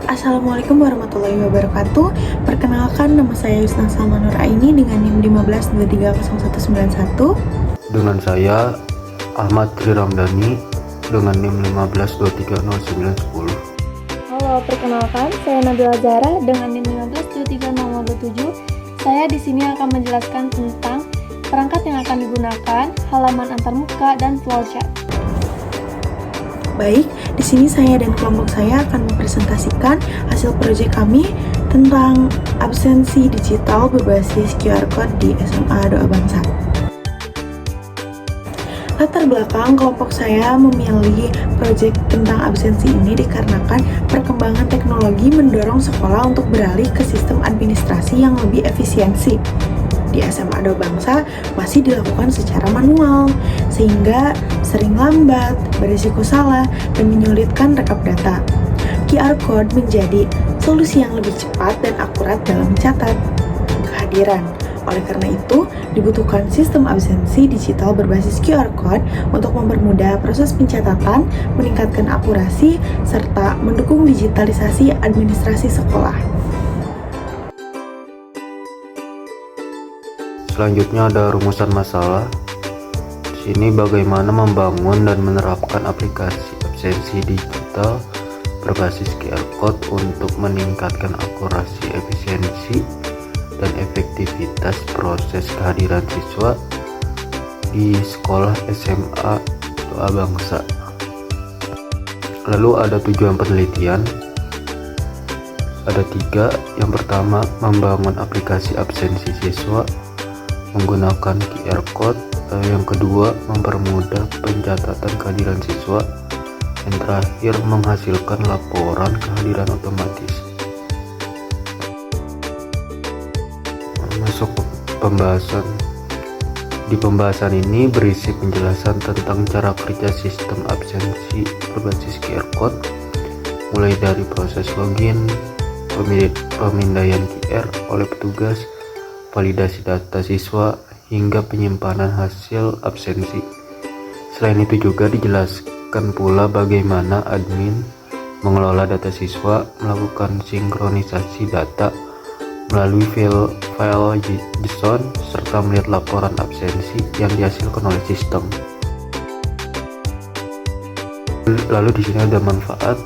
Assalamualaikum warahmatullahi wabarakatuh. Perkenalkan, nama saya Yusna Salma Nur Aini dengan NIM 15230191. Dengan saya Ahmad Tri Ramdhani dengan NIM 15230910. Halo, perkenalkan saya Nabila Zara dengan NIM 15230027. Saya di sini akan menjelaskan tentang perangkat yang akan digunakan, halaman antarmuka, dan flowchart. Baik, di sini saya dan kelompok saya akan mempresentasikan hasil proyek kami tentang absensi digital berbasis QR Code di SMA Doa Bangsa. Latar belakang kelompok saya memilih proyek tentang absensi ini dikarenakan perkembangan teknologi mendorong sekolah untuk beralih ke sistem administrasi yang lebih efisiensi. Di SMA Doa Bangsa masih dilakukan secara manual, sehingga sering lambat, berisiko salah, dan menyulitkan rekap data. QR Code menjadi solusi yang lebih cepat dan akurat dalam mencatat kehadiran. Oleh karena itu, dibutuhkan sistem absensi digital berbasis QR Code untuk mempermudah proses pencatatan, meningkatkan akurasi, serta mendukung digitalisasi administrasi sekolah. Selanjutnya ada rumusan masalah. Di sini bagaimana membangun dan menerapkan aplikasi absensi digital berbasis QR Code untuk meningkatkan akurasi, efisiensi, dan efektivitas proses kehadiran siswa di sekolah SMA Doa Bangsa. Lalu ada tujuan penelitian. Ada 3. Yang pertama, membangun aplikasi absensi siswa menggunakan QR Code. Yang kedua, mempermudah pencatatan kehadiran siswa. Yang terakhir, menghasilkan laporan kehadiran otomatis. Masuk ke pembahasan. Di pembahasan ini berisi penjelasan tentang cara kerja sistem absensi berbasis QR Code, mulai dari proses login, pemindaian QR oleh petugas, validasi data siswa, hingga penyimpanan hasil absensi. Selain itu juga dijelaskan pula bagaimana admin mengelola data siswa, melakukan sinkronisasi data melalui file JSON, serta melihat laporan absensi yang dihasilkan oleh sistem. Lalu di sini ada manfaat,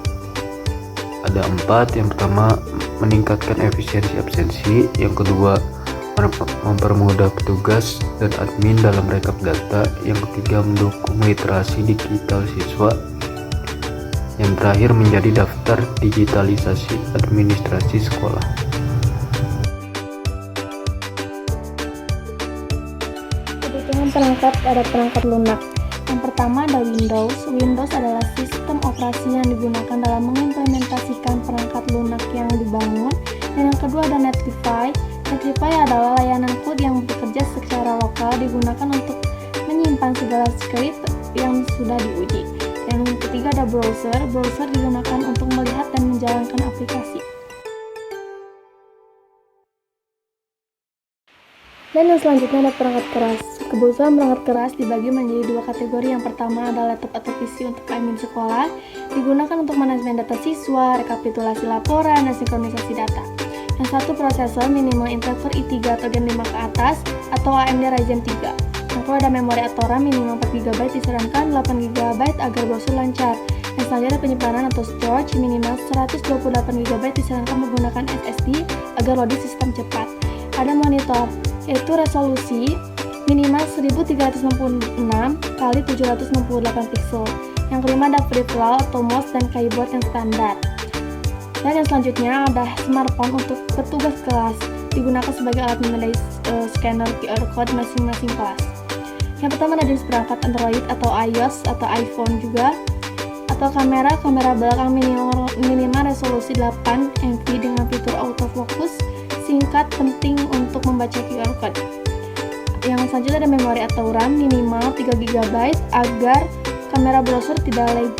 ada 4. Yang pertama, meningkatkan efisiensi absensi. Yang kedua, mempermudah petugas dan admin dalam rekap data. Yang ketiga, mendukung literasi digital siswa. Yang terakhir, menjadi daftar digitalisasi administrasi sekolah. Kebutuhan perangkat, ada perangkat lunak. Yang pertama ada Windows. Windows adalah sistem operasi yang digunakan dalam mengimplementasikan perangkat lunak yang dibangun. Dan yang kedua ada Netlify. Netlify adalah layanan code yang bekerja secara lokal, digunakan untuk menyimpan segala script yang sudah diuji. Dan yang ketiga ada browser. Browser digunakan untuk melihat dan menjalankan aplikasi. Dan yang selanjutnya ada perangkat keras. Kebutuhan perangkat keras dibagi menjadi 2 kategori. Yang pertama adalah laptop atau PC untuk admin sekolah, digunakan untuk manajemen data siswa, rekapitulasi laporan, dan sinkronisasi data. Yang satu prosesor minimal Intel Core i3 atau Gen 5 ke atas atau AMD Ryzen 3. Yang kedua ada memori atau RAM minimal 4GB, disarankan 8GB agar browser lancar. Yang selanjutnya ada penyimpanan atau storage minimal 128GB, disarankan menggunakan SSD agar loading sistem cepat. Ada monitor, yaitu resolusi minimal 1366x768 pixel. Yang kelima ada peripheral atau mouse dan keyboard yang standar. Dan yang selanjutnya ada smartphone untuk petugas kelas, digunakan sebagai alat memindai scanner QR Code masing-masing kelas. Yang pertama ada jenis perangkat Android atau iOS atau iPhone juga. Atau kamera belakang minimal resolusi 8 MP dengan fitur autofocus singkat, penting untuk membaca QR Code. Yang selanjutnya ada memori atau RAM minimal 3GB agar kamera browser tidak lag.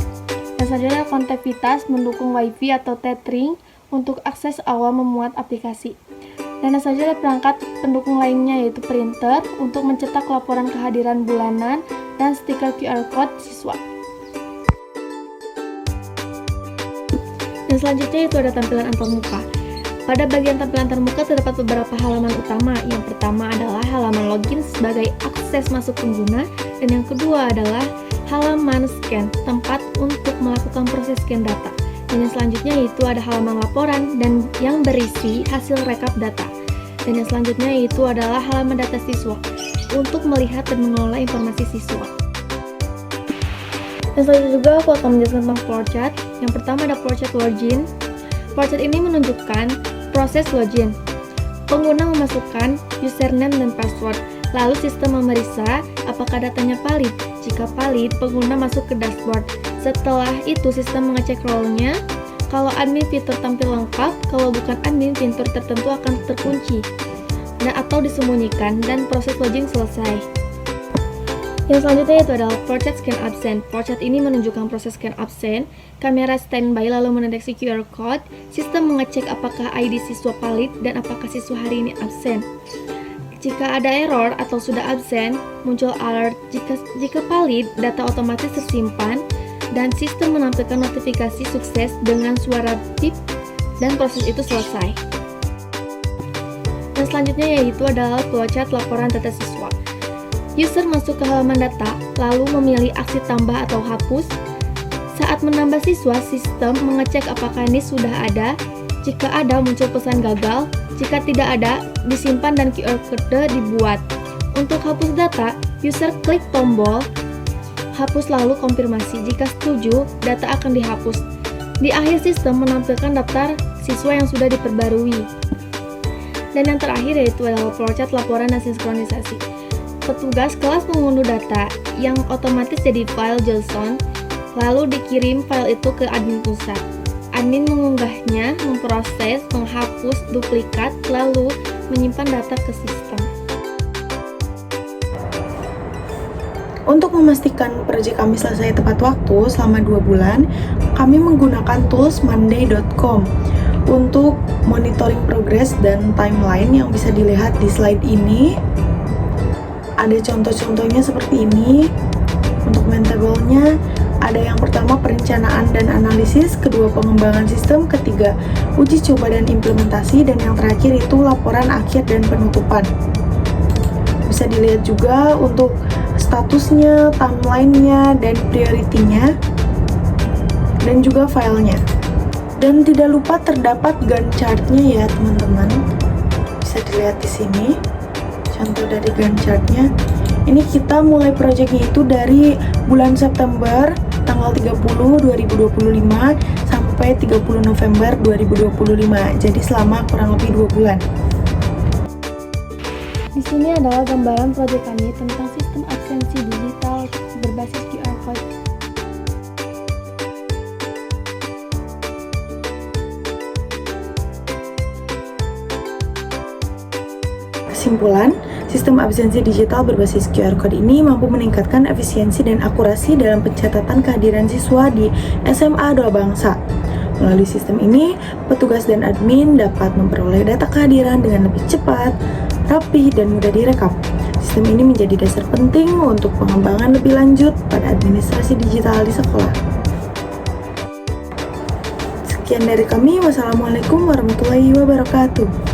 Yang selanjutnya ada konektivitas mendukung WiFi atau tethering untuk akses awal memuat aplikasi. Dan yang selanjutnya ada perangkat pendukung lainnya, yaitu printer untuk mencetak laporan kehadiran bulanan dan stiker QR Code siswa. Dan selanjutnya itu ada tampilan antarmuka. Pada bagian tampilan antarmuka terdapat beberapa halaman utama. Yang pertama adalah halaman login sebagai akses masuk pengguna, dan yang kedua adalah halaman scan, tempat untuk melakukan proses scan data. Dan yang selanjutnya itu ada halaman laporan dan yang berisi hasil rekap data. Dan yang selanjutnya itu adalah halaman data siswa untuk melihat dan mengelola informasi siswa. Dan selanjutnya juga aku akan menjelaskan tentang flowchart. Yang pertama ada flowchart login. Flowchart ini menunjukkan proses login. Pengguna memasukkan username dan password, lalu sistem memeriksa apakah datanya valid. Jika valid, pengguna masuk ke dashboard. Setelah itu sistem mengecek role-nya. Kalau admin fitur tampil lengkap, kalau bukan admin fitur tertentu akan terkunci atau disembunyikan, dan proses login selesai. Yang selanjutnya itu adalah flowchart scan absen. Flowchart ini menunjukkan proses scan absen, kamera standby lalu mendeteksi QR code, sistem mengecek apakah ID siswa valid dan apakah siswa hari ini absen. Jika ada error atau sudah absen, muncul alert. Jika valid, data otomatis tersimpan dan sistem menampilkan notifikasi sukses dengan suara pip dan proses itu selesai. Dan selanjutnya yaitu adalah flowchart laporan data siswa. User masuk ke halaman data, lalu memilih aksi tambah atau hapus. Saat menambah siswa, sistem mengecek apakah ini sudah ada. Jika ada, muncul pesan gagal. Jika tidak ada, disimpan dan QR code dibuat. Untuk hapus data, user klik tombol hapus lalu konfirmasi. Jika setuju, data akan dihapus. Di akhir sistem menampilkan daftar siswa yang sudah diperbarui. Dan yang terakhir yaitu adalah flowchart laporan dan sinkronisasi. Petugas kelas mengunduh data yang otomatis jadi file JSON, lalu dikirim file itu ke admin pusat. Admin mengunggahnya, memproses, menghapus duplikat, lalu menyimpan data ke sistem. Untuk memastikan proyek kami selesai tepat waktu selama 2 bulan, kami menggunakan tools monday.com untuk monitoring progress dan timeline yang bisa dilihat di slide ini. Ada contoh-contohnya seperti ini. Untuk maintainable-nya ada yang pertama perencanaan dan analisis, kedua pengembangan sistem, ketiga uji coba dan implementasi, dan yang terakhir itu laporan akhir dan penutupan. Bisa dilihat juga untuk statusnya, timeline-nya, dan priority-nya, dan juga filenya. Dan tidak lupa terdapat Gantt chart-nya ya teman-teman. Bisa dilihat di sini contoh dari Gantt chart-nya. Ini kita mulai proyeknya itu dari bulan September tanggal 30 2025 sampai 30 November 2025. Jadi selama kurang lebih 2 bulan. Di sini adalah gambaran proyek kami tentang sistem absensi digital berbasis QR code. Kesimpulan, sistem absensi digital berbasis QR Code ini mampu meningkatkan efisiensi dan akurasi dalam pencatatan kehadiran siswa di SMA Doa Bangsa. Melalui sistem ini, petugas dan admin dapat memperoleh data kehadiran dengan lebih cepat, rapi, dan mudah direkap. Sistem ini menjadi dasar penting untuk pengembangan lebih lanjut pada administrasi digital di sekolah. Sekian dari kami, wassalamualaikum warahmatullahi wabarakatuh.